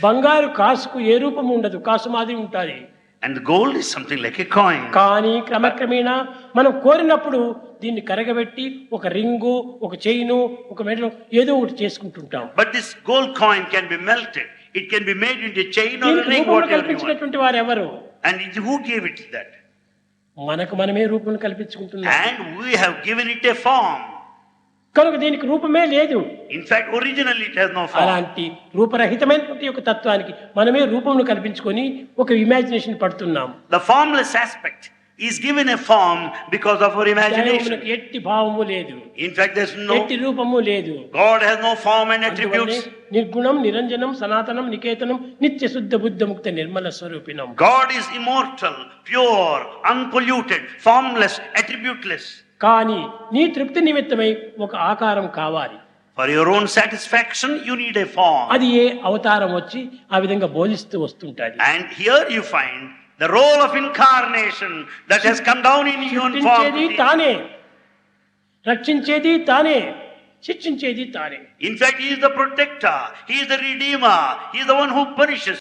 బంగారు కాసుకు ఏ రూపం ఉండదు, కాసు మాదిరి ఉంటుంది. And the gold is something like a coin. కానీ క్రమక్రమేణా మనం కోరినప్పుడు దీన్ని కరగబెట్టి ఒక రింగు, ఒక చైను, ఒక మెడలో ఏదో ఒకటి చేసుకుంటుంటాం. But this gold coin can be melted. It can be made into a chain or a దీనికి ring, రూపం whatever you want. కల్పించినటువంటి వారు ఎవరు? And who gave it that? మనకు మనమే రూపం కల్పించుకుంటున్నాం. And we have given it a form. కనుక దీనికి రూపమే లేదు. In fact, originally it has no form. అలాంటి రూపరహితమైనటువంటి ఒక తత్వానికి మనమే రూపమును కల్పించుకొని ఒక ఇమాజినేషన్ పడుతున్నాం. The formless aspect is given a form because of our imagination. దైవమునకు ఎట్టి భావము లేదు, In fact, there's ఎట్టి no, రూపము లేదు. God has no form and అందువల్లే attributes. నిర్గుణం, నిరంజనం, సనాతనం, నికేతనం, నిత్య శుద్ధ బుద్ధ ముక్త Nirmala స్వరూపిణం. God is immortal, pure, unpolluted, formless, attributeless. కానీ నీ తృప్తి నిమిత్తమై ఒక ఆకారం కావాలి. For your own satisfaction, you need a form. అది ఏ అవతారం వచ్చి ఆ విధంగా బోధిస్తూ వస్తుంటది. And here you find the role of incarnation that has come down in human form. సృష్టించేది తానే, రక్షించేది తానే, శిక్షించేది తానే. In fact, he is the protector, he is the redeemer, he is the one who punishes.